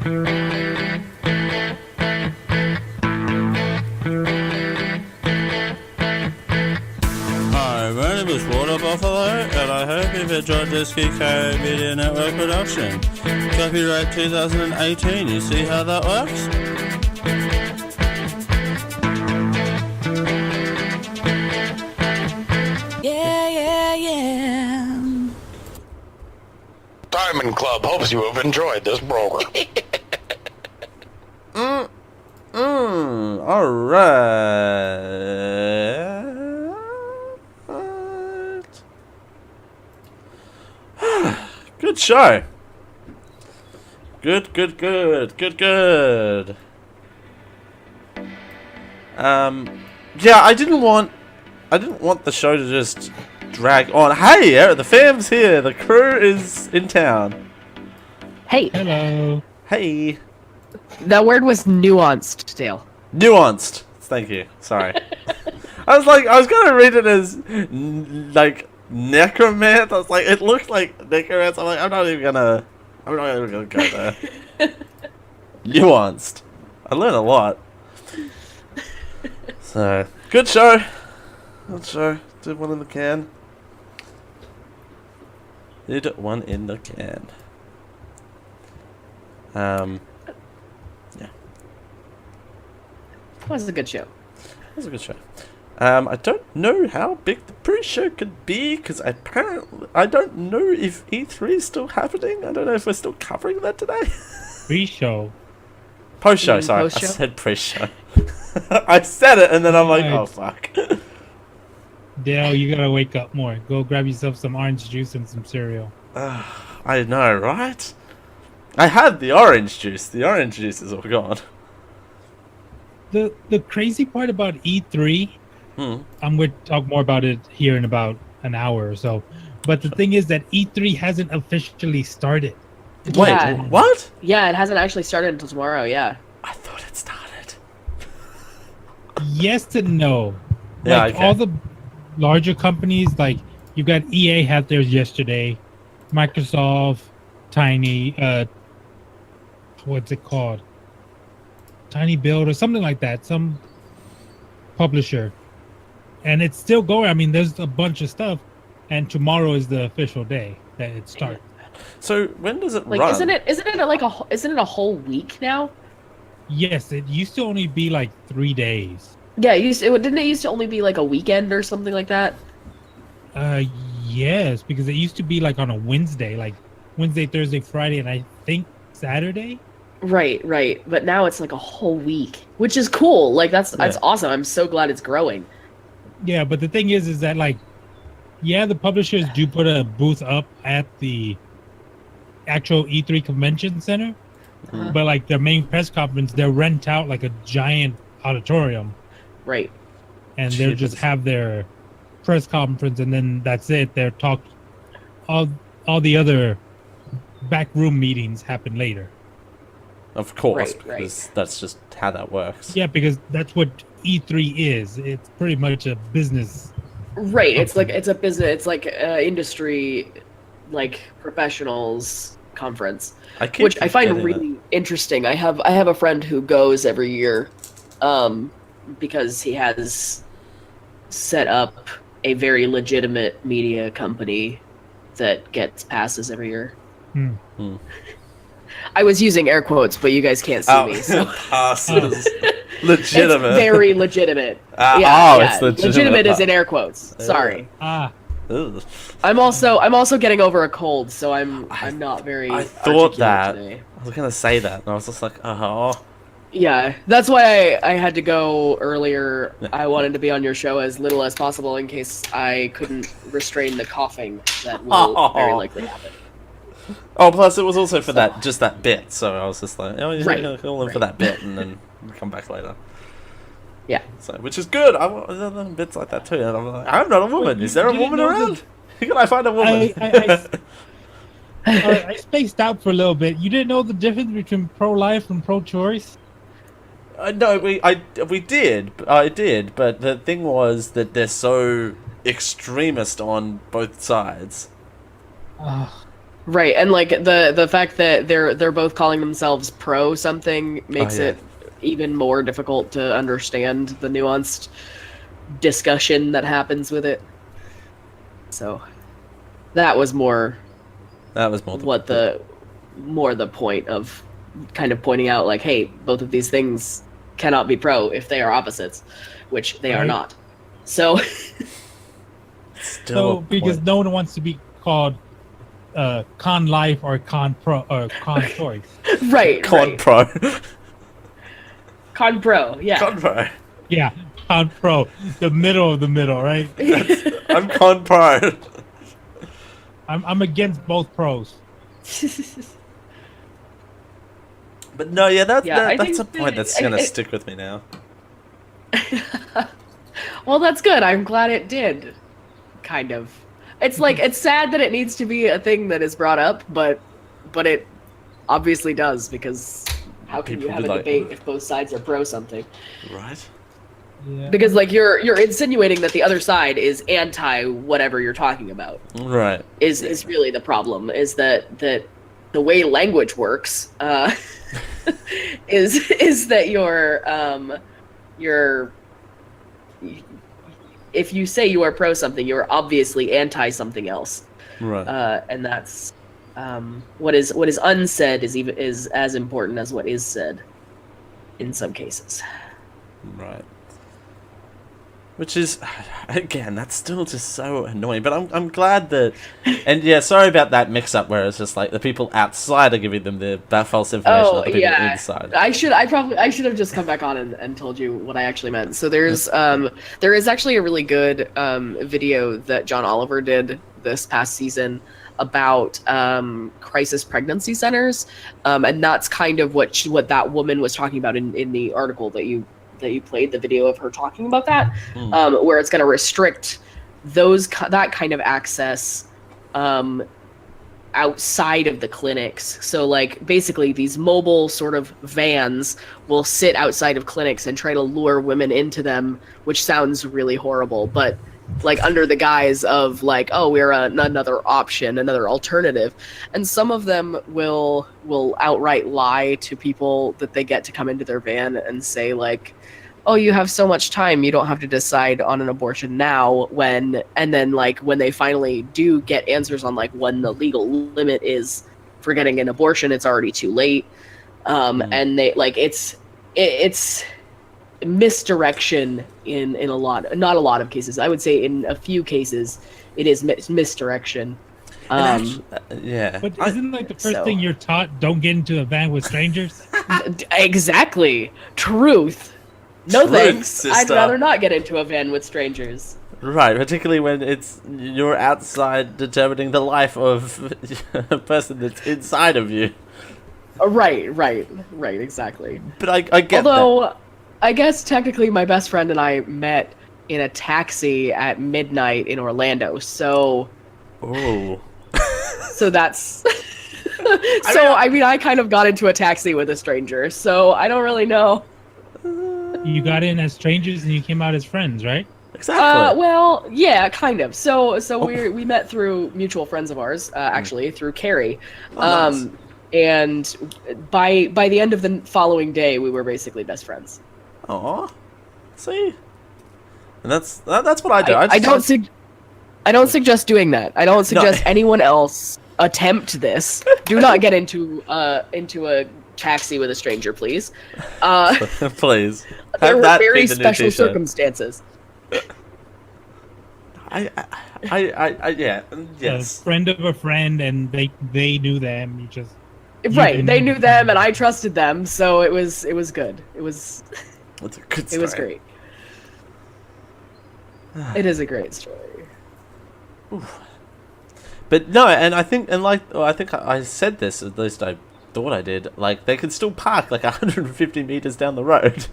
Hi, my name is Water Buffalo, and I hope you've enjoyed this QK Media Network production. Copyright 2018, you see how that works? Yeah. Diamond Club hopes you have enjoyed this program. Alright. Good show. Good. Yeah, I didn't want the show to just drag on. Hey, the fam's here. The crew is in town. Hey, Hello. Hey. that word was nuanced, Dale. Nuanced. Thank you. Sorry. I was gonna read it as like necromant. I was like, it looks like necromant. I'm like, I'm not even gonna go there. Nuanced. I learned a lot. So good show. Did one in the can. Yeah. That was a good show. That was a good show. I don't know how big the pre-show could be, because apparently I don't know if E3 is still happening. I don't know if we're still covering that today. Pre-show. Post-show, sorry. post-show? I said pre-show. I said it, and then I'm like, Right. oh, fuck. Dale, you gotta wake up more. Go grab yourself some orange juice and some cereal. I know, right? I had the orange juice. The orange juice is all gone. The crazy part about E3, I'm going to talk more about it here in about an hour or so. But the thing is that E3 hasn't officially started. Wait, Yeah. what? Yeah, it hasn't actually started until tomorrow, yeah. I thought it started. Yes and no. Yeah, Like okay. all the larger companies, like you got EA had theirs yesterday, Microsoft, Tiny, what's it called? Tiny Build or something like that, some publisher. And it's still going. I mean, there's a bunch of stuff, and tomorrow is the official day that it starts. So when does it Like, run? isn't it a whole week now? Yes, it used to only be like 3 days. Yeah, didn't it used to only be like a weekend or something like that? Yes, because it used to be like on a Wednesday, like Wednesday, Thursday, Friday, and I think Saturday. Right. But now it's like a whole week, which is cool. Like that's awesome. I'm so glad it's growing. Yeah, but the thing is that like, yeah, the publishers do put a booth up at the actual E3 convention center, but like their main press conference, they'll rent out like a giant auditorium, Right. and they'll just have their press conference, and then that's it. They're talk, all the other backroom meetings happen later. Of course, Right. because that's just how that works. Yeah, because that's what E3 is. It's pretty much a business. Right. It's a business. It's like industry, like professionals conference, which I find forgetting really interesting. I have a friend who goes every year, because he has set up a very legitimate media company that gets passes every year. I was using air quotes, but you guys can't see me. So. Passes. Legitimate. It's very legitimate. It's legitimate. Legitimate is in air quotes. Sorry. Ugh. I'm also getting over a cold, so I'm not very. I thought articulate that. today. I was gonna say that, and I was just like, oh. Yeah, that's why I had to go earlier. I wanted to be on your show as little as possible in case I couldn't restrain the coughing that will very likely happen. Oh, plus it was also for that bit, so I was just like, oh, yeah, Right, call in for that bit, and then come back later. Yeah. So, which is good. I want bits like that too. And I'm like, I'm not a woman. Is there a woman around? Can I find a woman? I spaced out for a little bit. You didn't know the difference between pro-life and pro-choice? No, we did. I did, but the thing was that they're so extremist on both sides. Right, and like the fact that they're both calling themselves pro something makes it even more difficult to understand the nuanced discussion that happens with it. So that was more what the point of kind of pointing out, like, hey, both of these things cannot be pro if they are opposites, which they are not. So so because no one wants to be called con life or con pro or con choice. Right. Con pro. Con pro, yeah. Con pro. Yeah, con pro. The middle of the middle, right? I'm con pro. I'm against both pros. But no, that's a think point that's gonna stick with me now. Well, that's good. I'm glad it did. Kind of. It's like, it's sad that it needs to be a thing that is brought up, but it obviously does, because how can you have a debate if both sides are pro something? Right. Yeah. Because like you're insinuating that the other side is anti whatever you're talking about. Right. Is really the problem, is that the way language works is that you're if you say you are pro something, you're obviously anti something else. Right. And that's what is unsaid is as important as what is said in some cases. Right. Which is, again, that's still just so annoying. But I'm glad that, and yeah, sorry about that mix-up where it's just like the people outside are giving them that false information that the people inside. I should have just come back on and told you what I actually meant. So there is actually a really good video that John Oliver did this past season about crisis pregnancy centers, and that's kind of what that woman was talking about in the article that you played, the video of her talking about that, where it's going to restrict that kind of access outside of the clinics. So like basically these mobile sort of vans will sit outside of clinics and try to lure women into them, which sounds really horrible, but like under the guise of like, oh, we're another option, another alternative. And some of them will outright lie to people that they get to come into their van and say like, oh, you have so much time, you don't have to decide on an abortion now, and then like when they finally do get answers on like when the legal limit is for getting an abortion, it's already too late. And they like it's misdirection in a lot, not a lot of cases. I would say in a few cases it is misdirection. Yeah. But isn't like the first thing you're taught, don't get into a van with strangers? Exactly. Truth. No thanks. Sister. I'd rather not get into a van with strangers. Right, particularly when you're outside determining the life of a person that's inside of you. Right, exactly. But I get Although, that. I guess technically my best friend and I met in a taxi at midnight in Orlando, so... Oh. So that's... I kind of got into a taxi with a stranger, so I don't really know. You got in as strangers and you came out as friends, right? Exactly. Well, yeah, kind of. So we met through mutual friends of ours, actually, through Carrie. Nice. And by the end of the following day, we were basically best friends. Aw. See? And that's what I do. I don't suggest doing that. I don't suggest anyone else attempt this. Do not get into a taxi with a stranger, please. Please. There were very special circumstances. Yes. A friend of a friend, and they knew them. Right, they knew them, and I trusted them, so it was good. It's a good story. It was great. It is a great story. Oof. But no, and I think I said this, at least I thought I did. Like, they could still park like 150 meters down the road.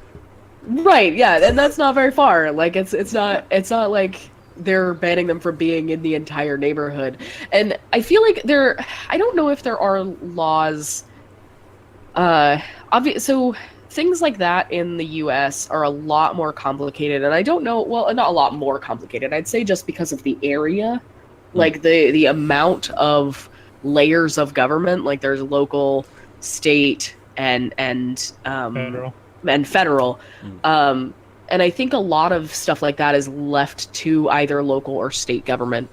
Right, yeah, and that's not very far. Like, it's not like they're banning them from being in the entire neighborhood. And I feel like I don't know if there are laws. So things like that in the U.S. are a lot more complicated, and I don't know. Well, not a lot more complicated. I'd say just because of the area, like the amount of layers of government. Like there's local, state, and Federal. and federal. And I think a lot of stuff like that is left to either local or state government.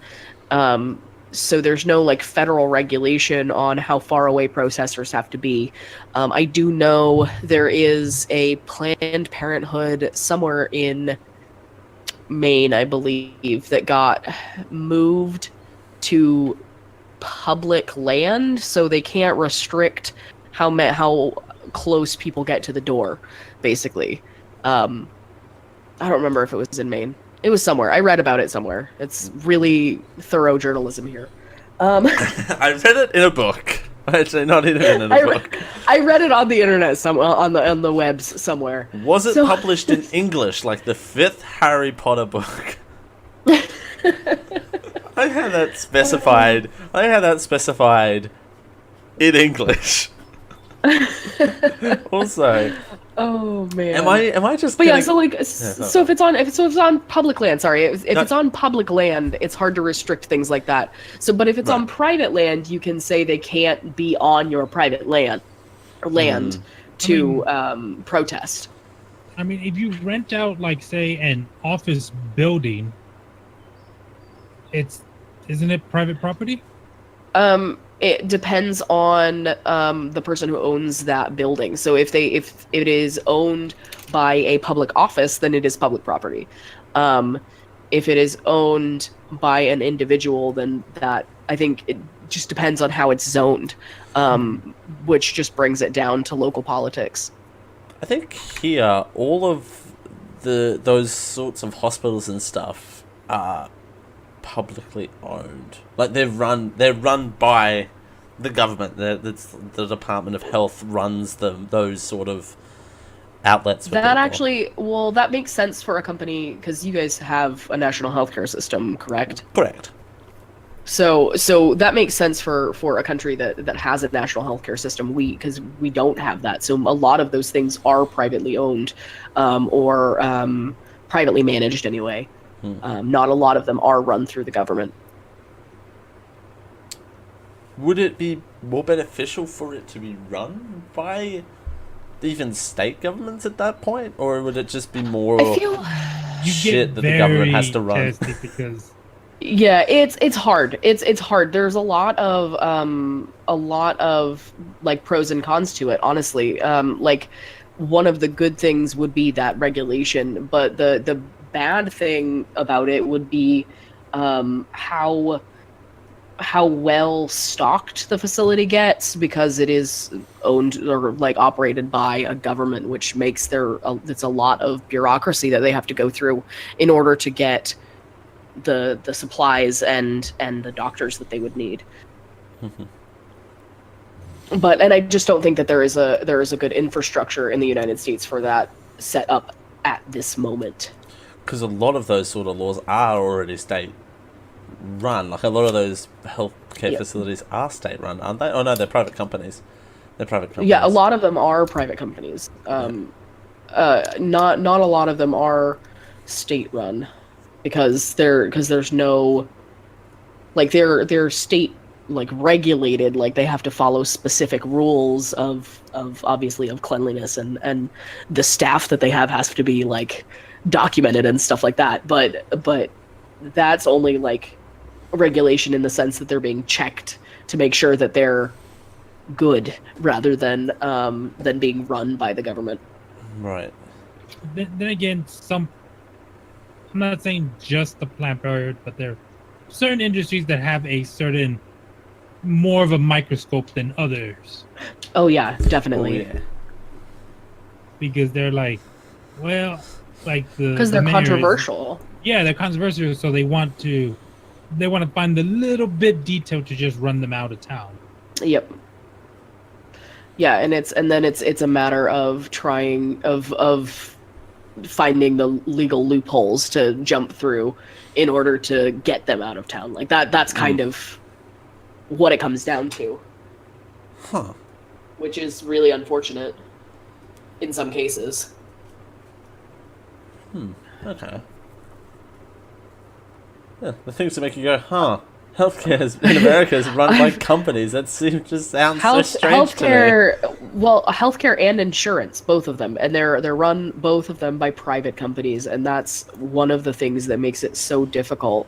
So there's no like federal regulation on how far away processors have to be. I do know there is a Planned Parenthood somewhere in Maine, I believe, that got moved to public land, so they can't restrict how close people get to the door, basically. I don't remember if it was in Maine. It was somewhere. I read about it somewhere. It's really thorough journalism here. I read it in a book. Actually, not even in a book. I read it on the internet, on the webs somewhere. Was it published in English, like the 5th Harry Potter book? I had that specified. In English. Also, oh man, am I just? But getting... yeah, so like, so if it's on public land, sorry, if it's on public land, it's hard to restrict things like that. So, but if it's on private land, you can say they can't be on your private land to protest. I mean, if you rent out, like, say, an office building, isn't it private property? It depends on the person who owns that building. So if it is owned by a public office, then it is public property. If it is owned by an individual, then that, I think it just depends on how it's zoned, which just brings it down to local politics. I think here all of those sorts of hospitals and stuff are publicly owned. Like they're run by the government. The Department of Health runs those sort of outlets. For that people. That makes sense for a company because you guys have a national healthcare system, correct? Correct. So that makes sense for a country that has a national healthcare system. Because we don't have that. So a lot of those things are privately owned, or privately managed anyway. Not a lot of them are run through the government. Would it be more beneficial for it to be run by even state governments at that point, or would it just be more shit that the government has to run? Because yeah, it's hard. It's hard. There's a lot of like pros and cons to it. Honestly, like one of the good things would be that regulation, but the bad thing about it would be how well stocked the facility gets, because it is owned or like operated by a government, which makes it's a lot of bureaucracy that they have to go through in order to get the supplies and the doctors that they would need. But I just don't think that there is a good infrastructure in the United States for that set up at this moment. Because a lot of those sort of laws are already state run. Like a lot of those healthcare facilities are state run, aren't they? Oh no, they're private companies. Yeah, a lot of them are private companies. Not a lot of them are state run, because there's no, like they're state like regulated, like they have to follow specific rules of obviously of cleanliness, and the staff that they have has to be like documented and stuff like that, but that's only like regulation in the sense that they're being checked to make sure that they're good, rather than being run by the government. Right. Then again, I'm not saying just the Planned Parenthood, but there are certain industries that have a certain more of a microscope than others. Oh yeah, definitely. Oh, yeah. Because they're like, well, like because they're controversial. They're controversial, so they want to find the little bit detail to just run them out of town. Yep. Yeah, and it's a matter of trying of finding the legal loopholes to jump through in order to get them out of town. Like that's kind of what it comes down to. Huh. Which is really unfortunate in some cases. Okay. Yeah, the things that make you go, huh? Healthcare in America is run by companies. That just sounds so strange to me. Healthcare and insurance, both of them, and they're run both of them by private companies, and that's one of the things that makes it so difficult,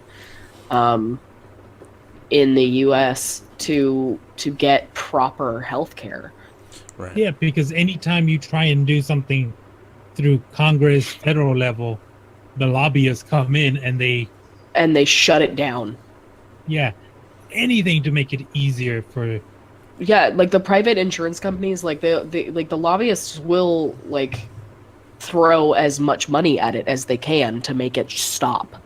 in the U.S. to get proper healthcare. Right. Yeah, because anytime you try and do something through Congress, federal level, the lobbyists come in and they shut it down. Yeah, anything to make it easier for. Yeah, like the private insurance companies, like the lobbyists will like throw as much money at it as they can to make it stop.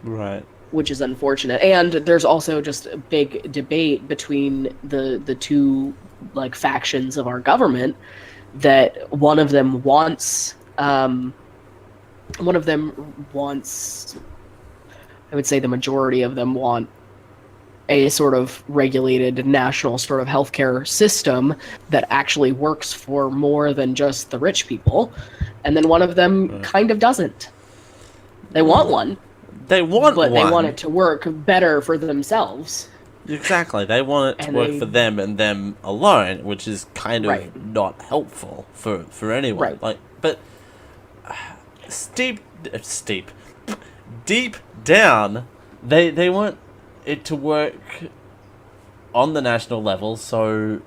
Right. Which is unfortunate. And there's also just a big debate between the two like factions of our government, that one of them wants I would say the majority of them want a sort of regulated national sort of healthcare system that actually works for more than just the rich people. And then one of them kind of doesn't. They want one. They want but one. They want it to work better for themselves. Exactly. They want it to work for them and them alone, which is kind of not helpful for anyone. Right. Like, but deep down, they want it to work on the national level, so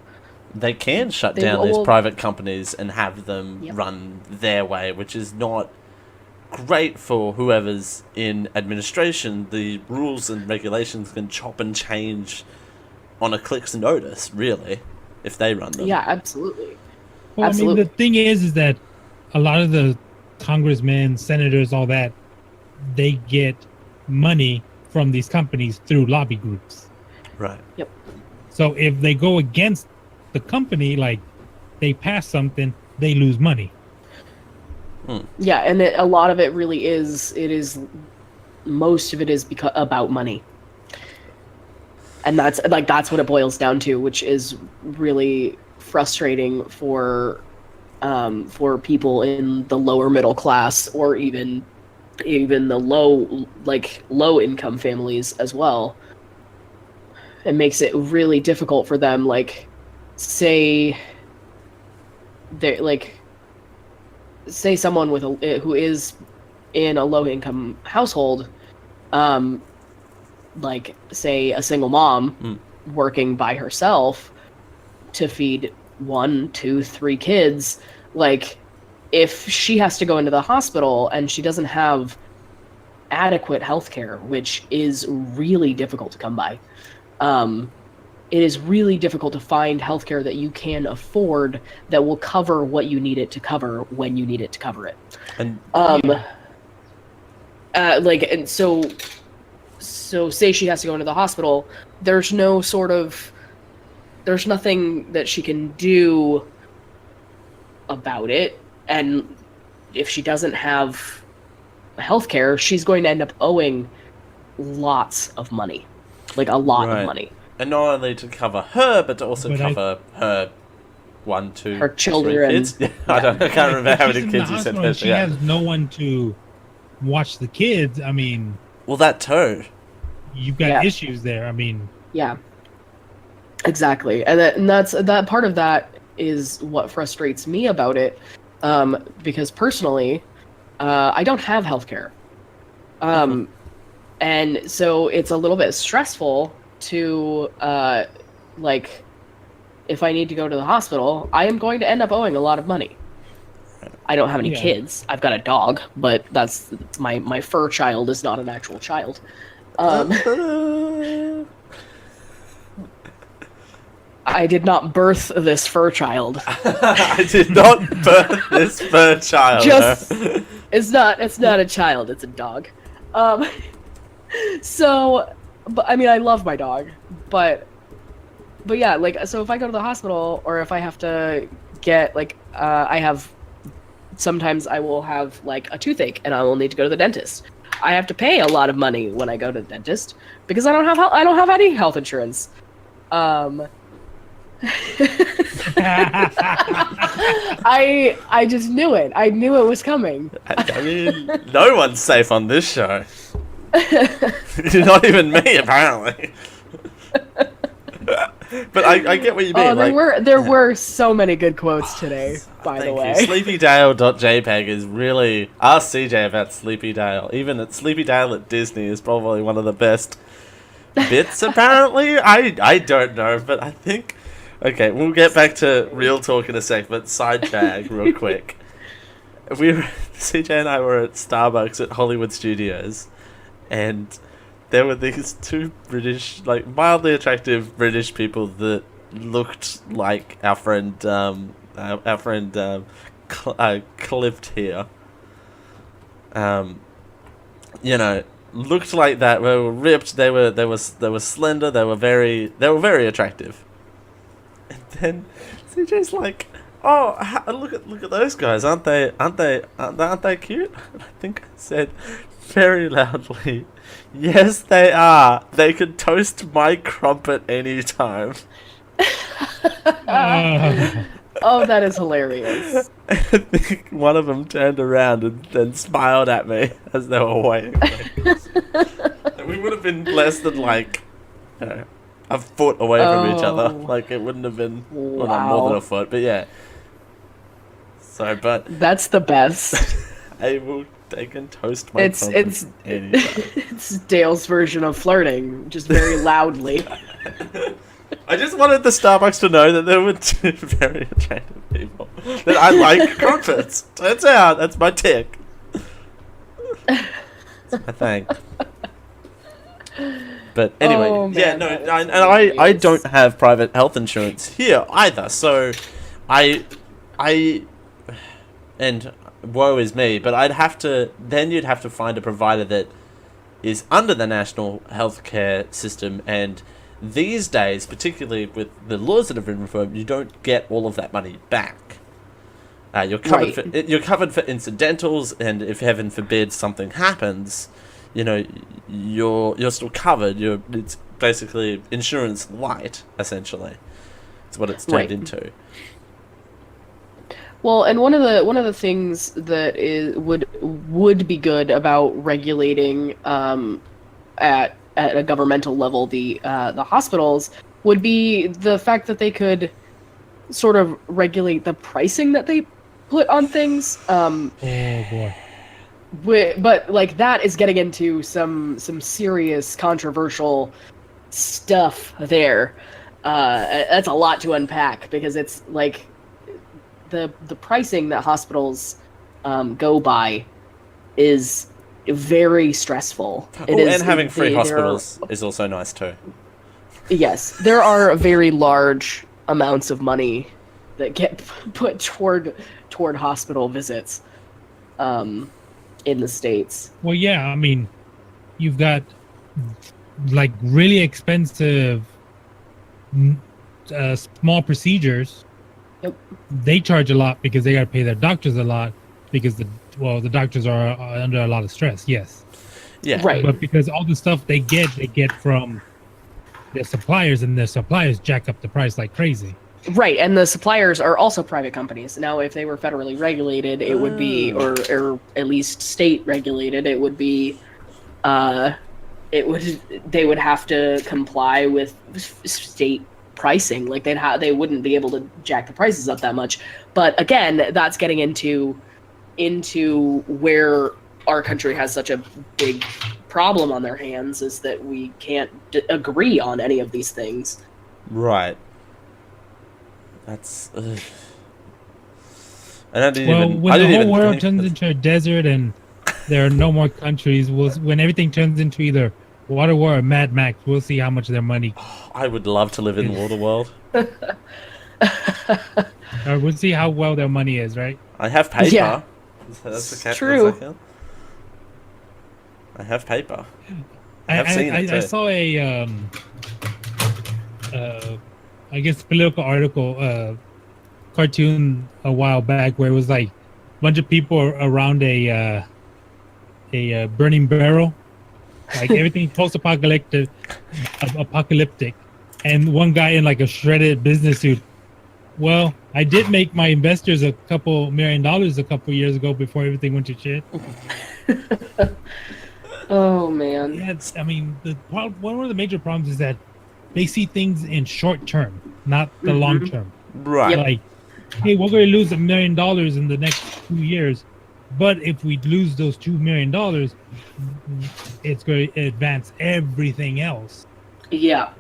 they can shut down these private companies and have them run their way, which is not great for whoever's in administration. The rules and regulations can chop and change on a click's notice, really, if they run them. Yeah, absolutely. Well, absolutely. I mean, the thing is that a lot of the congressmen, senators, all that, they get money from these companies through lobby groups. Right. Yep. So if they go against the company, like they pass something, they lose money. Yeah, and a lot of it really is. Most of it is about money, and that's what it boils down to, which is really frustrating for people in the lower middle class, or even the low income families as well. It makes it really difficult for them. Like, say someone who is in a low income household, like say a single mom working by herself to feed 1, 2, 3 kids, like if she has to go into the hospital and she doesn't have adequate health care, which is really difficult to come by, it is really difficult to find healthcare that you can afford that will cover what you need it to cover when you need it to cover it. And so say she has to go into the hospital, there's nothing that she can do about it, and if she doesn't have healthcare, she's going to end up owing lots of money, like a lot of money. And not only to cover her, but to also cover her 1, 2, her children. 3 kids. I can't remember how many kids you said. She has no one to watch the kids. I mean, well, that too. You've got issues there. I mean, yeah, exactly, and that's that part of that is what frustrates me about it, because personally, I don't have healthcare, and so it's a little bit stressful to if I need to go to the hospital, I am going to end up owing a lot of money. I don't have any kids. I've got a dog, but that's my fur child is not an actual child. I did not birth this fur child. I did not birth this fur child. It's not a child, it's a dog. So, but I mean, I love my dog, but yeah, so if I go to the hospital, or if I have to get sometimes I will have a toothache and I will need to go to the dentist. I have to pay a lot of money when I go to the dentist because I don't have any health insurance. I just knew it. I knew it was coming. I mean, no one's safe on this show. Not even me, apparently. But I get what you mean. There were so many good quotes today, by the way. Sleepydale.jpg is really... Ask CJ about Sleepydale. Even at Sleepydale at Disney is probably one of the best bits, apparently. I don't know, but I think... Okay, we'll get back to real talk in a sec, but sidetrack real quick. CJ and I were at Starbucks at Hollywood Studios, and there were these two British, like, mildly attractive British people that looked like our friend Clipped here. You know, looked like that. They were ripped. They were slender. They were very attractive. And then CJ's like, "Oh, look at those guys! Aren't they cute?" And I think I said very loudly, "Yes, they are. They could toast my crumpet anytime." Oh, that is hilarious. I think one of them turned around and then smiled at me as they were waiting. And we would have been less than like, you know, a foot away from each other. Like, it wouldn't have been well, not more than a foot, but yeah. So, but that's the best. They can toast my crumpet anytime. It's Dale's version of flirting, just very loudly. I just wanted the Starbucks to know that there were two very attractive people. That I like crumpets. Turns out that's my tick. That's my thing. But anyway, I don't have private health insurance here either. So, and woe is me. But you'd have to find a provider that is under the national healthcare system, and these days, particularly with the laws that have been reformed, you don't get all of that money back. You're covered for incidentals, and if heaven forbid something happens, you know, you're still covered. It's basically insurance light, essentially. It's what it's turned into. Well, and one of the things that would be good about regulating at a governmental level the hospitals would be the fact that they could sort of regulate the pricing that they put on things. Oh boy. But like that is getting into some serious controversial stuff there. That's a lot to unpack because it's like the pricing that hospitals go by is very stressful. And having free hospitals is also nice too. Yes, there are very large amounts of money that get put toward hospital visits in the States. Well, yeah, I mean, you've got like really expensive small procedures. Yep. They charge a lot because they got to pay their doctors a lot because the doctors are under a lot of stress. Yes. Yeah. Right. But because all the stuff they get from their suppliers, and their suppliers jack up the price like crazy. Right, and the suppliers are also private companies. Now, if they were federally regulated, it would be, or at least state regulated, it would be, they would have to comply with state pricing. Like they wouldn't be able to jack the prices up that much. But again, that's getting into where our country has such a big problem on their hands, is that we can't agree on any of these things. Right. That's. And when the whole world turns into a desert and there are no more countries, when everything turns into either Waterworld or Mad Max, we'll see how much their money. I would love to live in Waterworld. We'll see how well their money is, right? I have paper. Yeah. That's true. I have paper. I saw a I guess political article, cartoon a while back where it was like a bunch of people around a burning barrel, like everything post-apocalyptic, and one guy in like a shredded business suit. Well, I did make my investors a couple $1 million a couple years ago before everything went to shit. Oh man. Yeah, I mean, one of the major problems is that they see things in short term, not the long term. Right. Like, hey, we're going to lose $1 million in the next 2 years, but if we lose those $2 million, it's going to advance everything else. Yeah.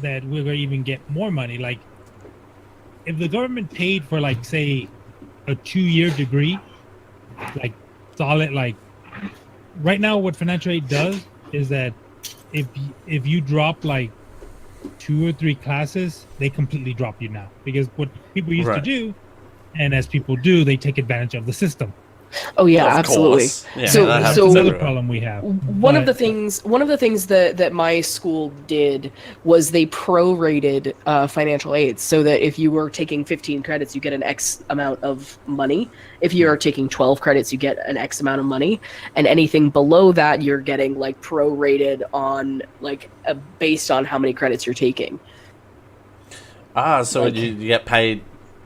That we're going to even get more money. Like, if the government paid for, like, say, a 2-year degree, like solid, like right now, what financial aid does is that if you drop like 2 or 3 classes, they completely drop you now, because what people used to do, and as people do, they take advantage of the system. Oh yeah, Of absolutely. course. Yeah, So- that That's happens another everywhere. problem we have. One of the things that my school did was they prorated financial aid, so that if you were taking 15 credits, you get an X amount of money. If you are taking 12 credits, you get an X amount of money, and anything below that, you're getting like prorated on like based on how many credits you're taking. So Like- you get paid,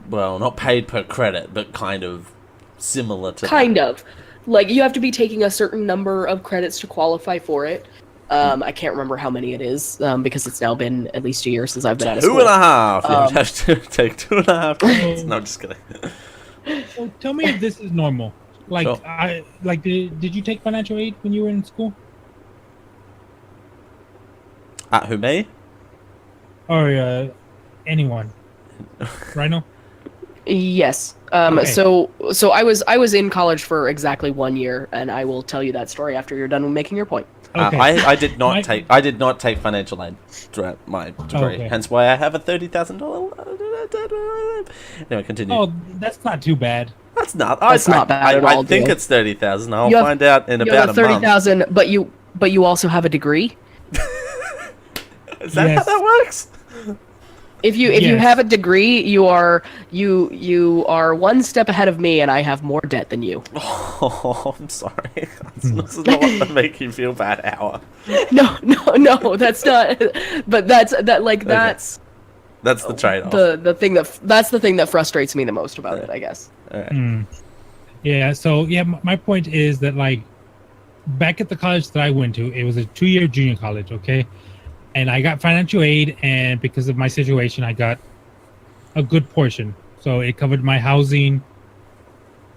well, not paid per credit, but kind of similar to Kind of. Like, you have to be taking a certain number of credits to qualify for it. I can't remember how many it is, because it's now been at least a year since I've been out of school. 2.5. You would have to take 2.5 credits. No, I'm just kidding. So tell me if this is normal. Like, Sure. did you take financial aid when you were in school? Who, me? Or anyone? Rhino? Yes. Okay. So I was in college for exactly 1 year, and I will tell you that story after you're done making your point. Okay. I did not My- I did not take financial aid throughout my degree. Okay. Hence why I have a $30,000. Anyway, continue. Oh, that's not too bad. That's not. That's not bad at all, I think dude. it's 30,000. I'll You have- find out in You about have a a month. 30,000, but you also have a degree. Is that how Yes. that works? If you Yes. have a degree, you are one step ahead of me, and I have more debt than you. Oh, I'm sorry. This is not what to make you feel bad, Hour. No, that's not. But that's That's the trade-off. the thing that frustrates me the most about it, I guess. Alright. Yeah, so yeah, my point is that, like, back at the college that I went to, it was a 2-year junior college, okay? And I got financial aid, and because of my situation, I got a good portion. So it covered my housing,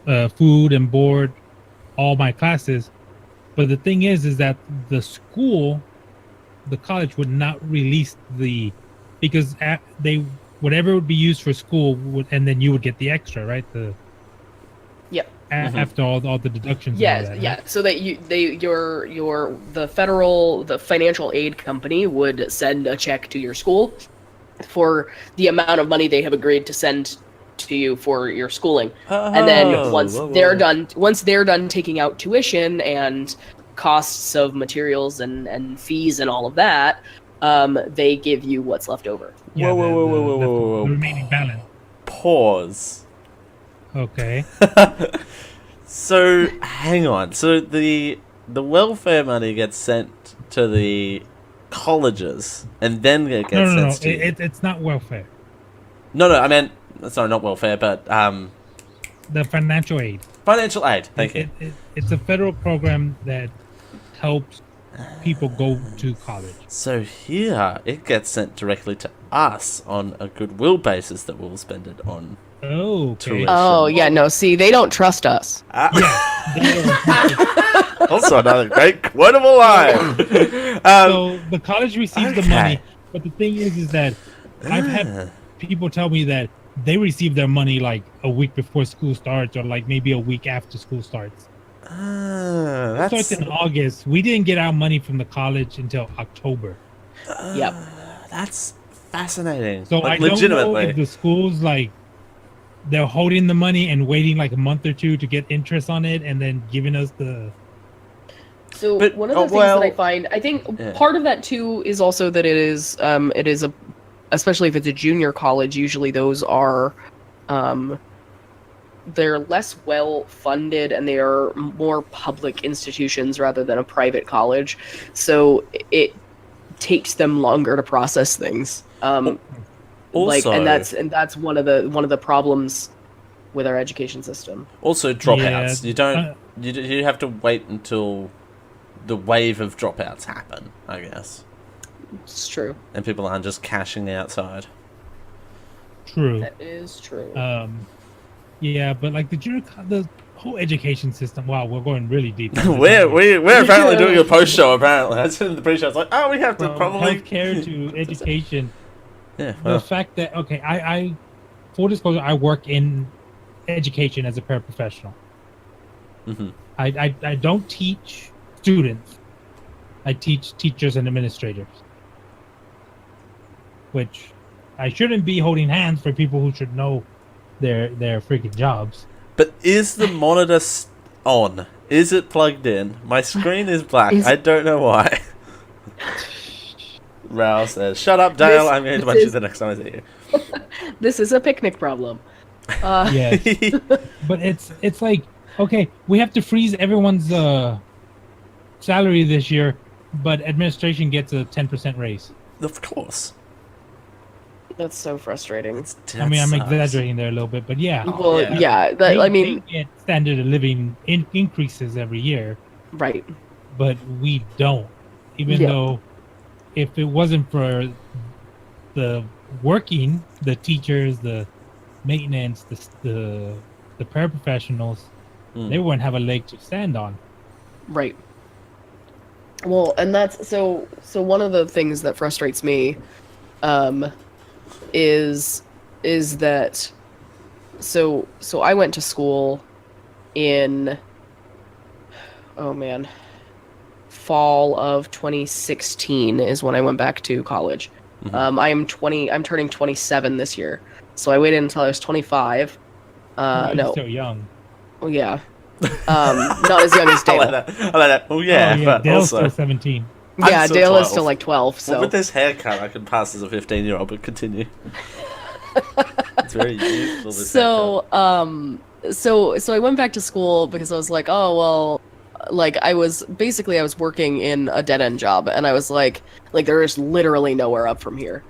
food and board, all my classes. But the thing is that the college would not release because whatever would be used for school and then you would get the extra, right? Yep. After all the deductions. Yeah, and all that, yeah. right? So that the financial aid company would send a check to your school for the amount of money they have agreed to send to you for your schooling. And then once they're done taking out tuition and costs of materials and fees and all of that, they give you what's left over. Yeah, Whoa. the remaining balance. Pause. Okay. So, hang on. So, the welfare money gets sent to the colleges, and then it gets No. sent to you. It's not welfare. No, I meant... Sorry, not welfare, but The financial aid. financial aid. Thank you. It's a federal program that helps people go to college. So here, it gets sent directly to us on a goodwill basis that we'll spend it on. Oh, okay. Tuition. Oh yeah, no. See, they don't trust us. Also, another great quotable line. So the college receives the okay. money, but the thing is that I've had people tell me that they receive their money like a week before school starts, or like maybe a week after school starts. It That's starts in August. We didn't get our money from the college until October. Yep. that's fascinating. So Like, I don't know legitimately. if the schools like they're holding the money and waiting like a month or two to get interest on it, and then giving us the. So But- one of the things well- that I find, I think Yeah. part of that too is also that it is a, especially if it's a junior college, usually those are, they're less well funded and they are more public institutions rather than a private college. So it takes them longer to process things. Also, and that's one of the problems with our education system. also dropouts. Yeah, You don't. You have to wait until the wave of dropouts happen, I guess. It's true. and people aren't just cashing outside. True. That is true. Yeah, but like the whole education system. Wow, we're going really deep. we're apparently doing a post show. Apparently, that's in the pre-show. It's like, oh, we have to From probably healthcare to education. Yeah. The Well, fact that I full disclosure, I work in education as a paraprofessional. mhm. I don't teach students. I teach teachers and administrators. Which I shouldn't be holding hands for people who should know their freaking jobs. But is the monitor on? Is it plugged in? My screen is black. I don't know why. Raul says, "Shut up, Dale. I'm going to punch you the next time I see you." This is a picnic problem. Yes. But it's like, okay, we have to freeze everyone's salary this year, but administration gets a 10% raise. Of course. That's so frustrating. I mean, I'm exaggerating there a little bit, but yeah. Well, yeah. They get standard of living increases every year, right. but we don't. Even though, if it wasn't for the working, the teachers, the maintenance, the paraprofessionals, they wouldn't have a leg to stand on. Right. Well, and that's so one of the things that frustrates me is that so I went to school in fall of 2016 is when I went back to college. Mhm. I'm turning 27 this year. So I waited until I was 25. You're so young. Well, yeah. Not as young as I Dale. like that. I like that. Oh yeah, but Dale's also still 17. Yeah, I'm still Dale is 12. still like 12. So well, with this haircut, I could pass as a 15-year-old. But continue. It's very useful. This haircut. so I went back to school because I was like, oh well, like I was working in a dead end job, and I was like there is literally nowhere up from here.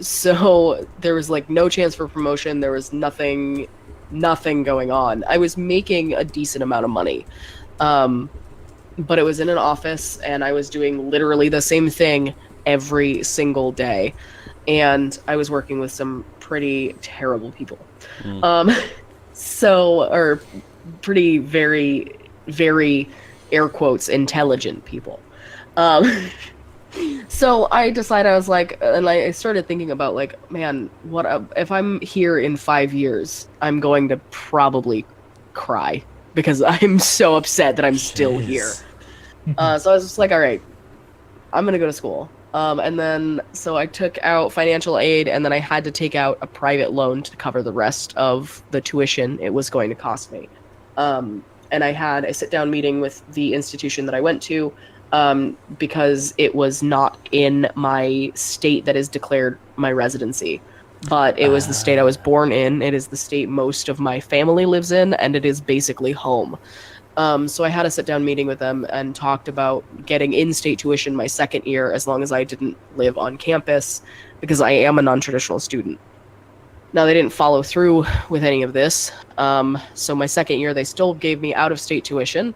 So there was like no chance for promotion. There was nothing going on. I was making a decent amount of money, but it was in an office, and I was doing literally the same thing every single day, and I was working with some pretty terrible people. Or pretty very, very air quotes intelligent people. So I decided, I was like, and I started thinking about like, man, if I'm here in 5 years, I'm going to probably cry because I'm so upset that I'm still here. So I was just like, all right, I'm gonna go to school. And then so I took out financial aid, and then I had to take out a private loan to cover the rest of the tuition it was going to cost me. And I had a sit-down meeting with the institution that I went to, because it was not in my state that is declared my residency, but it was the state I was born in. It is the state most of my family lives in, and it is basically home. So I had a sit-down meeting with them and talked about getting in-state tuition my second year as long as I didn't live on campus, because I am a non-traditional student. Now, they didn't follow through with any of this. So my second year, they still gave me out-of-state tuition,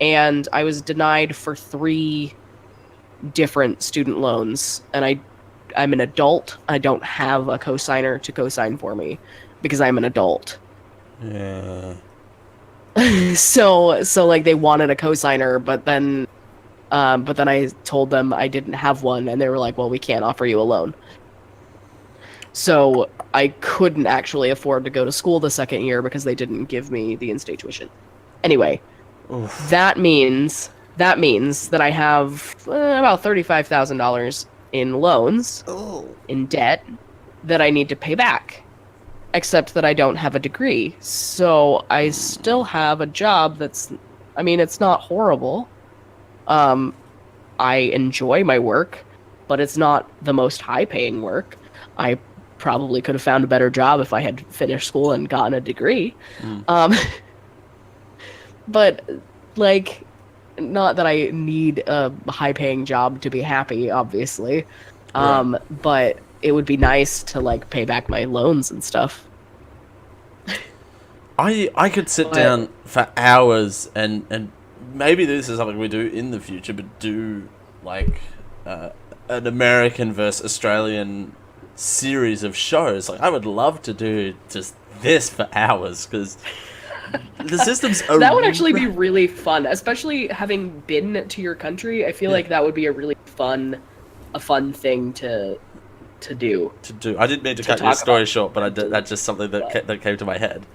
and I was denied for 3 different student loans. And I'm an adult. I don't have a cosigner to cosign for me because I'm an adult. Yeah. So like they wanted a cosigner, but then I told them I didn't have one, and they were like, well, we can't offer you a loan. So I couldn't actually afford to go to school the second year because they didn't give me the in-state tuition. Anyway, that means that I have about $35,000 in loans, in debt, that I need to pay back. Except that I don't have a degree. So I still have a job that's, I mean, it's not horrible. I enjoy my work, but it's not the most high-paying work. I probably could have found a better job if I had finished school and gotten a degree. But, like, not that I need a high-paying job to be happy, obviously. But it would be nice to, like, pay back my loans and stuff. I could sit down for hours and maybe this is something we do in the future, but do like an American versus Australian series of shows. Like, I would love to do just this for hours, because the systems are... That would actually be really fun, especially having been to your country. I feel like that would be a really fun thing to do. I didn't mean to cut your story short, but that's just something that came to my head.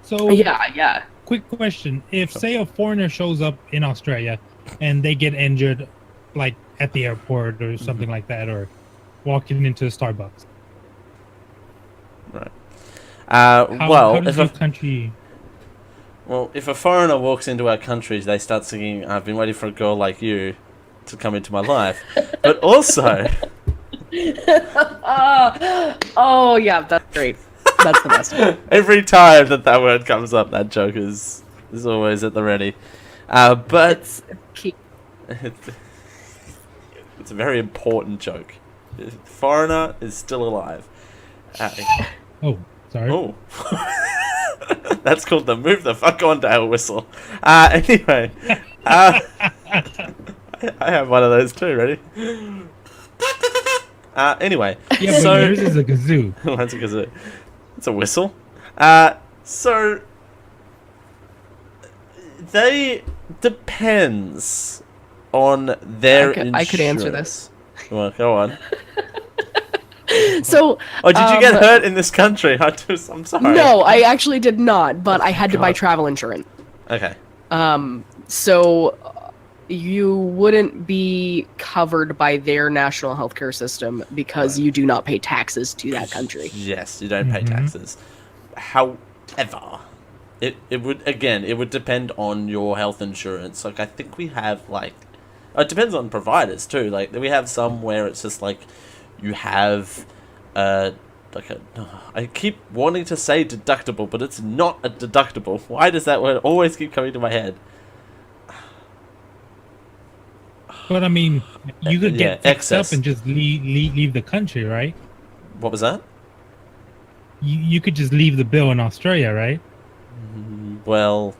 So Yeah. quick question: if say a foreigner shows up in Australia and they get injured, like at the airport or something like that, or walking into a Starbucks, Right. how if does your country? Well, if a foreigner walks into our country, they start singing, "I've been waiting for a girl like you to come into my life." But also... oh, yeah, that's great. That's the best one. Every time that word comes up, that joke is always at the ready. But... It's key. It's a very important joke. The foreigner is still alive. Oh, sorry. Oh. That's called the move the fuck on Dale whistle. Anyway. I have one of those too, ready? Anyway. Yeah, but so... yours is a kazoo. Mine's a kazoo. It's a whistle. So... They... Depends on their insurance. I could answer this. Well, go on. So... Oh, did you get hurt in this country? I'm sorry. No, I actually did not, but I had to buy travel insurance. Okay. So you wouldn't be covered by their national healthcare system because you do not pay taxes to that country. Yes, you don't pay taxes. However, it would depend on your health insurance. Like, I think we have, like... It depends on providers, too. Like, we have some where it's just, like, you have... I keep wanting to say deductible, but it's not a deductible. Why does that word always keep coming to my head? But I mean, you could get fixed excess. up and just leave the country, right? What was that? You could just leave the bill in Australia, right? Well,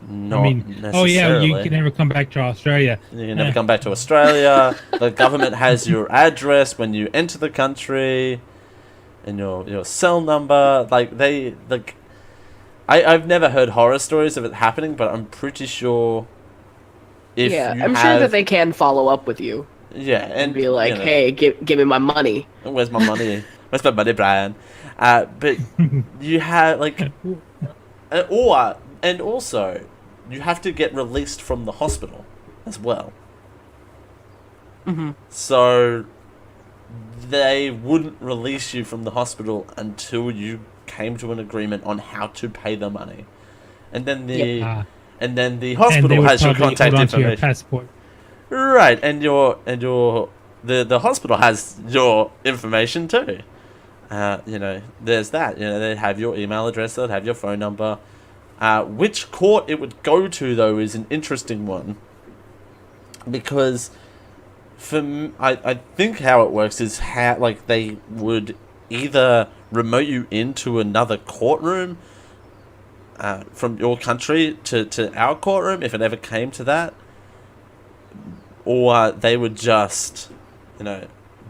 not necessarily. Oh yeah, you can never come back to Australia. You can never come back to Australia. The government has your address when you enter the country, and your cell number. I've never heard horror stories of it happening, but I'm pretty sure. I'm sure that they can follow up with you. Yeah, and be like, "Hey, give me my money." Where's my money? Where's my money, Brian? But you have and also you have to get released from the hospital as well. Mm-hmm. So they wouldn't release you from the hospital until you came to an agreement on how to pay the money, and then the hospital has your contact information. Your passport. Right, and the hospital has your information too. There's that. They have your email address, they'll have your phone number. Which court it would go to, though, is an interesting one. Because I think how it works is they would either remote you into another courtroom from your country to our courtroom, if it ever came to that. Or they would just,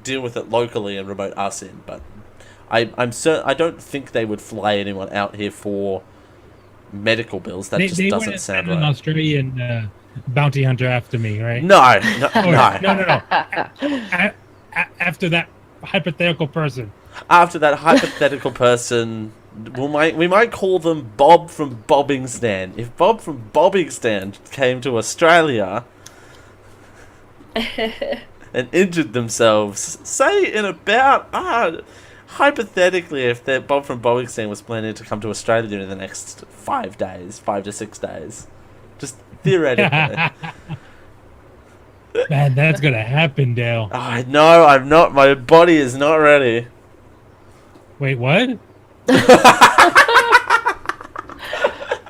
deal with it locally and remote us in. But I'm certain I don't think they would fly anyone out here for medical bills. That just doesn't sound right. An Australian bounty hunter after me, right? No. After that hypothetical person. After that hypothetical person, we might call them Bob from Bobbingstan. If Bob from Bobbingstan came to Australia and injured themselves, say in about hypothetically, if Bob from Bobbingstan was planning to come to Australia in the next 5 to 6 days, just theoretically. Man, that's gonna happen, Dale. No, I'm not. My body is not ready. Wait, what?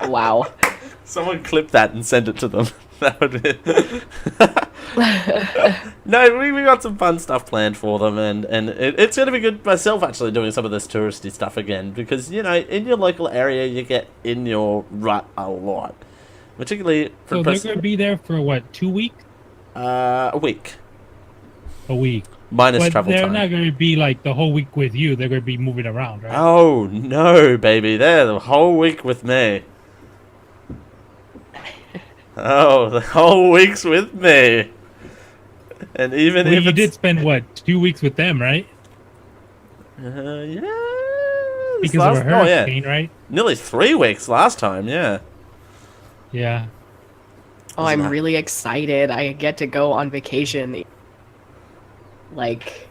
Wow. Someone clip that and send it to them. That would be... No, we got some fun stuff planned for them, and it's going to be good myself actually doing some of this touristy stuff again, because, in your local area you get in your rut a lot. Particularly for... So they're going to be there for, what, 2 weeks? A week. a week. Minus But travel they're time. not going to be like the whole week with you. They're going to be moving around, right? Oh, no, baby. They're the whole week with me. Oh, the whole week's with me. And even Well, if you it's... did spend, what, 2 weeks with them, right? Yeah. Because of a hurricane, right? Nearly 3 weeks last time, yeah. Yeah. Oh, I'm really excited. I get to go on vacation like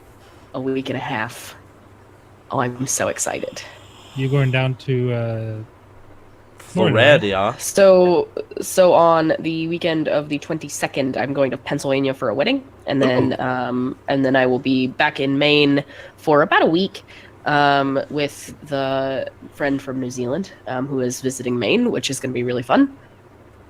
a week and a half. Oh, I'm so excited. You're going down to Florida. So on the weekend of the 22nd, I'm going to Pennsylvania for a wedding, and then I will be back in Maine for about a week with the friend from New Zealand who is visiting Maine, which is going to be really fun.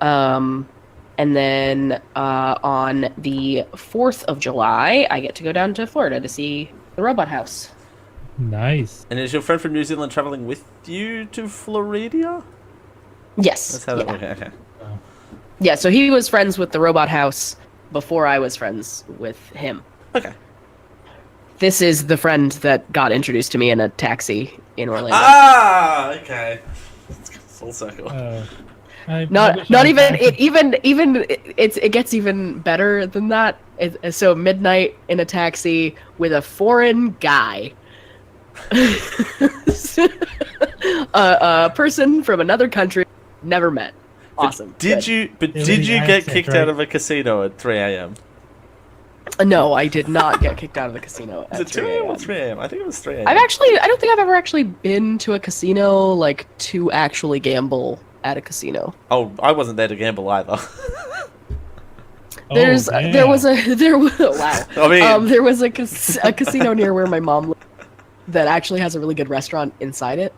And then on the 4th of July, I get to go down to Florida to see the Robot House. Nice. And is your friend from New Zealand traveling with you to Florida? Yes. That's how that works. Okay. Yeah, so he was friends with the Robot House before I was friends with him. Okay. This is the friend that got introduced to me in a taxi in Orlando. Ah, okay. Full circle. Not even it gets even better than that. So midnight in a taxi with a foreign guy, a person from another country never met. Awesome. Did you get kicked out of a casino at 3 a.m.? No, I did not get kicked out of the casino Is at it 2 3 a.m. or a.m. 3 a.m.? I think it was 3 a.m. I don't think I've ever actually been to a casino, like, to actually gamble at a casino. Oh, I wasn't there to gamble either. Oh, There was wow. I mean, there was a casino near where my mom lived that actually has a really good restaurant inside it.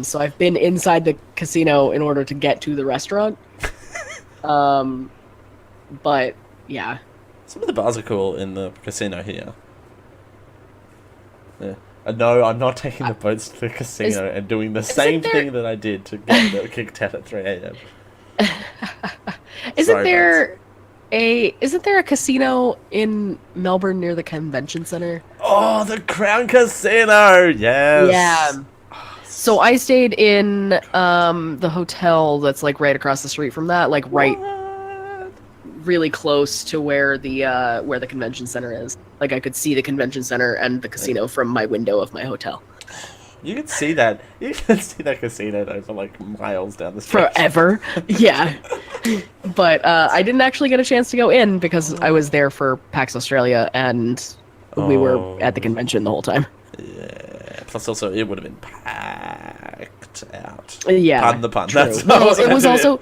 So I've been inside the casino in order to get to the restaurant. But yeah. some of the bars are cool in the casino here. Yeah. No, I'm not taking the boats to the casino and doing the same thing that I did to get kicked out at 3 a.m. Isn't there a casino in Melbourne near the convention center? Oh, the Crown Casino! Yes! Yeah. So I stayed in the hotel that's like right across the street from that, like right really close to where the convention center is. Like I could see the convention center and the casino from my window of my hotel. You can see that. You can see that casino though for like miles down the street. Forever. Yeah. But I didn't actually get a chance to go in because I was there for PAX Australia and we were at the convention the whole time. Yeah. Plus, also, it would have been packed out. Yeah. Pardon the pun. True. That's No, it was also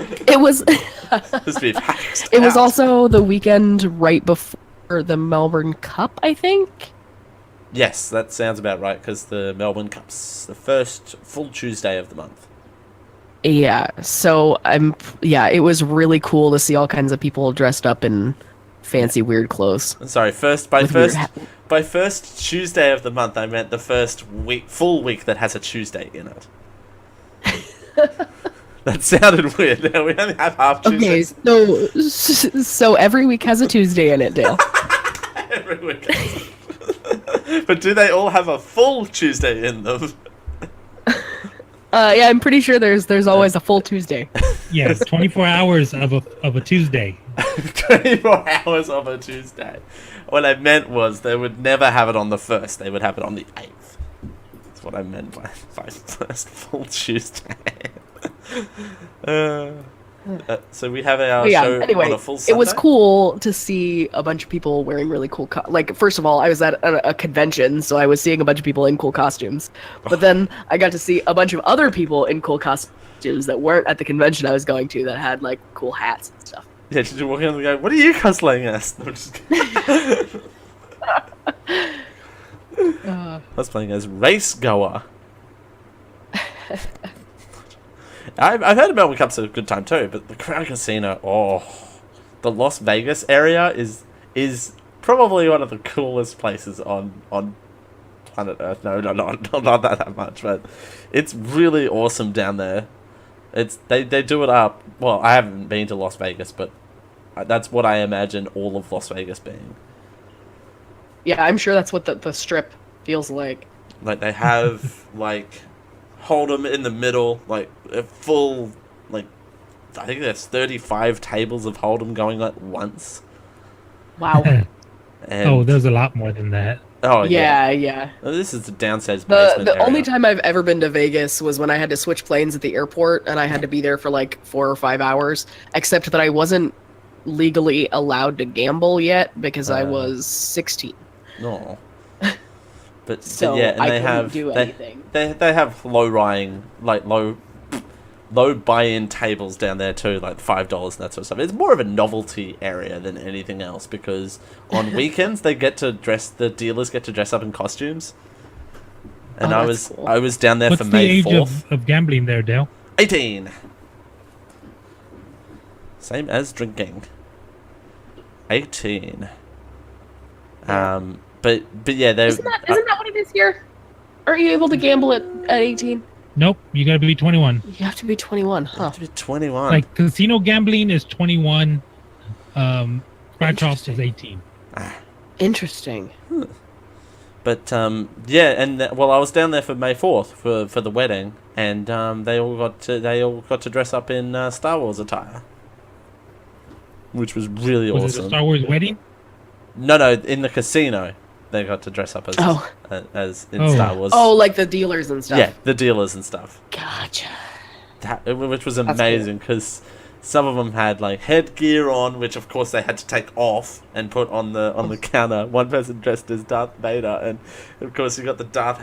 Just be packed it was out. also the weekend right before the Melbourne Cup, I think. Yes, that sounds about right, because the Melbourne Cup's the first full Tuesday of the month. Yeah, so it was really cool to see all kinds of people dressed up in fancy weird clothes. Sorry, by first Tuesday of the month, I meant the first full week that has a Tuesday in it. That sounded weird. We only have half Tuesdays. Okay, so every week has a Tuesday in it, Dale. Every week. But do they all have a full Tuesday in them? Yeah, I'm pretty sure there's always a full Tuesday. Yes, 24 hours of a Tuesday. 24 hours of a Tuesday. What I meant was they would never have it on the 1st. They would have it on the 8th. That's what I meant by first full Tuesday. So we have our show anyway, on a full Sunday? it was cool to see a bunch of people wearing really cool like, first of all, I was at a convention, so I was seeing a bunch of people in cool costumes. But then I got to see a bunch of other people in cool costumes that weren't at the convention I was going to that had, like, cool hats and stuff. Yeah, did you walk in and go, what are you cosplaying as? No, just kidding. Cosplaying as Race Goer. I've heard Melbourne Cup's a good time too, but the Crown Casino, the Las Vegas area is probably one of the coolest places on planet Earth. No, not that much, but it's really awesome down there. They do it up. Well, I haven't been to Las Vegas, but that's what I imagine all of Las Vegas being. Yeah, I'm sure that's what the strip feels like. Like they have like Hold'em in the middle, like a full like I think there's 35 tables of Hold'em going at once. Wow. And, there's a lot more than that. oh yeah. Yeah. Well, this is the downstairs The basement area. only time I've ever been to Vegas was when I had to switch planes at the airport, and I had to be there for like 4 or 5 hours. Except that I wasn't legally allowed to gamble yet because I was 16. No. But So yeah, and I they couldn't have do anything. they have low buy-in tables down there too, like $5 and that sort of stuff. It's more of a novelty area than anything else because on weekends the dealers get to dress up in costumes. And Oh, I that's was cool. I was down there What's for the May age 4th. of gambling there, Dale? 18. Same as drinking. 18. But yeah, Isn't that what it is here? Aren't you able to gamble at 18? Nope, you gotta be 21. You have to be 21, huh? to be 21. Like casino gambling is 21. Scratch off is 18. Interesting. But yeah, and I was down there for May 4th for the wedding, and they all got to dress up in Star Wars attire, which was really Was it awesome. a Star Wars wedding? No, in the casino, they got to dress up as in Star Wars. Oh, like the dealers and stuff. Yeah, the dealers and stuff. Gotcha. Which was amazing because some of them had like headgear on, which of course they had to take off and put on the counter. One person dressed as Darth Vader, and of course you got the Darth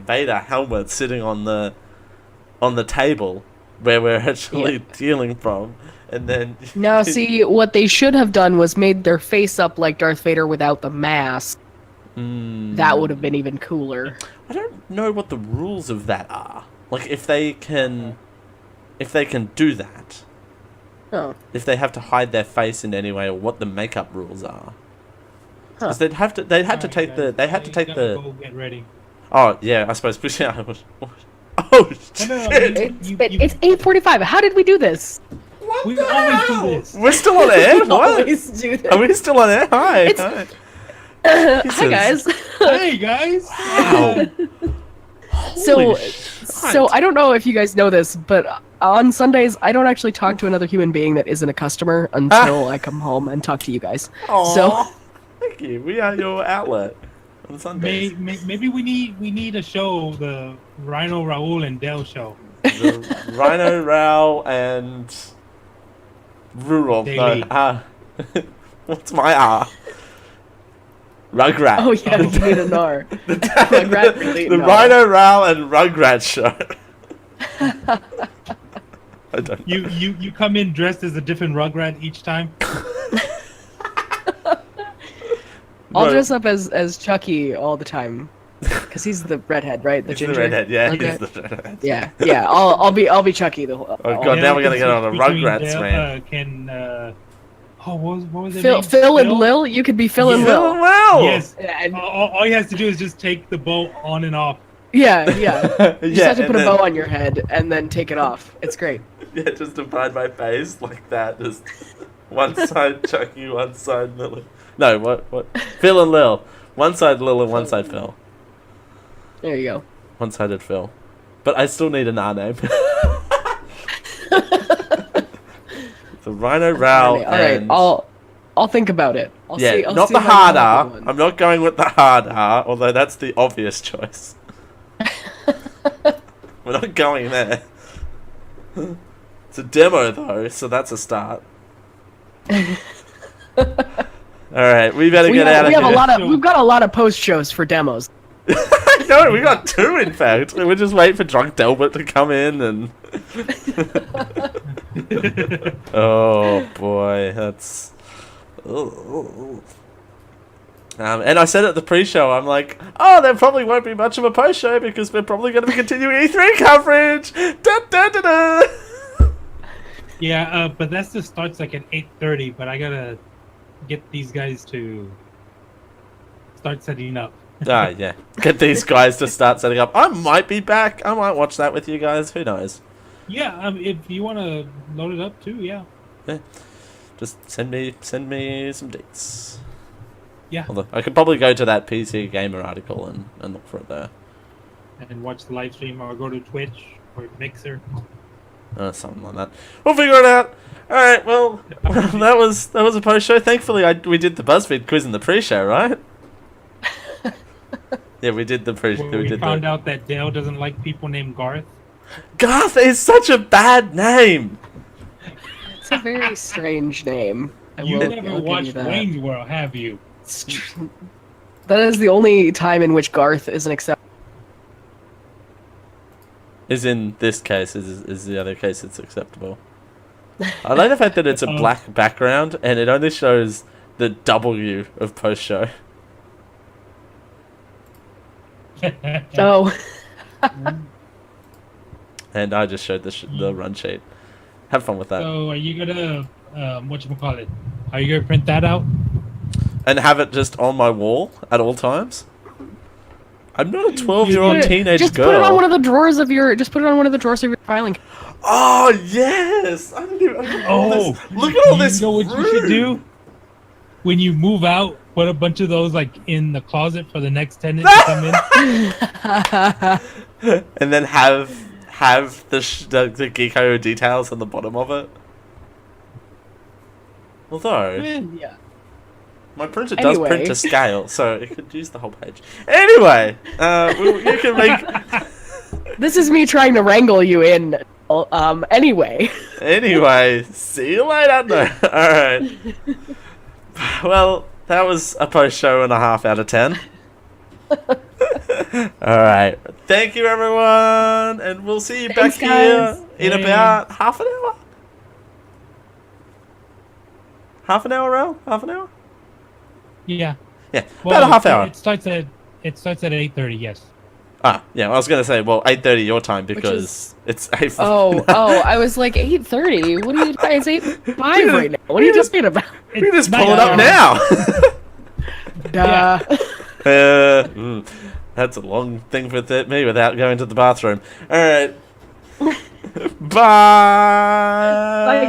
Vader helmet sitting on the table where we're actually dealing from. And then Now, see, what they should have done was made their face up like Darth Vader without the mask. That would have been even cooler. I don't know what the rules of that are. Like if they can do that. Oh. If they have to hide their face in any way, or what the makeup rules are. Huh. Because they had to take the Go get ready. Oh yeah, I suppose. Yeah, oh shit! It's 8:45. How did we do this? We always do this. We're still on air. We What? always do this. Are we still on air? Hi. It's- Hi. Hi guys. Hey guys. Wow. So Holy so I don't know if you guys know this, but on Sundays I don't actually talk to another human being that isn't a customer until I come home and talk to you guys. Aw, So thank you. We are your outlet on Sundays. Maybe we need a show, the Rhino, Raul, and Dale show. The Rhino, Raul, and Rural. Daily. No, what's my R? Rugrat. oh yeah, you need an R. Rugrat really, The no. Rhino, Raul, and Rugrat show. I don't know. You come in dressed as a different Rugrat each time. I'll No, dress up as Chucky all the time, because he's the redhead, right? The he's the ginger. redhead. Yeah, Rugrat? he's the redhead. Yeah. I'll be Chucky the whole. Oh, God, now we're gonna get on a Between Rugrats Dale, rant. what was their Phil, names? Phil and Lil. You could be Phil and Phil Lil. and Will. Yes. Yeah, and- All he has to do is just take the bow on and off. yeah. You just have to and put a then- bow on your head and then take it off. It's great. Yeah, just divide my face like that. Just one side Chucky, one side Lil. No, what? Phil and Lil. One side Lil and one side Phil. There you go. One-sided Phil. But I still need an R name. The Rhino, Raul, All right, and... I'll think about it. I'll see. I'll not see the if I can hard come up R. with one. I'm not going with the hard R, although that's the obvious choice. We're not going there. It's a demo, though, so that's a start. Alright, we better get out of here. We've got a lot of post shows for demos. No, we got two, in fact. We're just waiting for Drunk Delbert to come in and... Oh, boy, that's... and I said at the pre-show, I'm like, oh, there probably won't be much of a post-show because we're probably going to be continuing E3 coverage! Da, da, da, da. Yeah, but that just starts like at 8:30. But I gotta get these guys to start setting up. Ah, yeah. Get these guys to start setting up. I might be back. I might watch that with you guys. Who knows? Yeah, if you want to load it up too, yeah. Just send me some dates. Yeah. Although I could probably go to that PC Gamer article and look for it there. And watch the live stream or go to Twitch or Mixer. Something like that. We'll figure it out. All right. Well, that was a post show. Thankfully, we did the BuzzFeed quiz in the pre-show, right? Yeah, we did the pre-show. We found out that Dale doesn't like people named Garth. Garth is such a bad name. It's a very strange name. You I'll never give you watched that. Wayne's World, have you? That is the only time in which Garth is an acceptable. Is in this case is the other case it's acceptable. I like the fact that it's a black background and it only shows the W of post show. Oh. And I just showed the run sheet. Have fun with that. So are you gonna whatchamacallit? Are you gonna print that out? And have it just on my wall at all times? I'm not a 12-year-old Just teenage just girl. put it on one of the drawers of your. Just put it on one of the drawers of your filing. Oh yes! I didn't even. Look at all this. You know what you should do? When you move out, put a bunch of those like in the closet for the next tenant to come in. And then have the Geeko details on the bottom of it. Although Yeah. my printer does Anyway. print to scale, so it could use the whole page. Anyway, you can make. This is me trying to wrangle you in. Anyway. Anyway, see you later. No. All right. Well, that was a post show and a half out of 10. All right. Thank you, everyone, and we'll see you Thanks, back here guys. in about half an hour. Half an hour, Raul? Half an hour? Yeah. Yeah, about a half hour. It starts at 8:30. Yes. Ah, yeah. I was gonna say, well, 8:30 your time because it's 8. Oh, I was like 8:30. What are you guys? 8:05 right now. What are you talking about? We can just It's pull it up nighttime. now. Duh. That's a long thing for me without going to the bathroom. All right. Bye. Bye.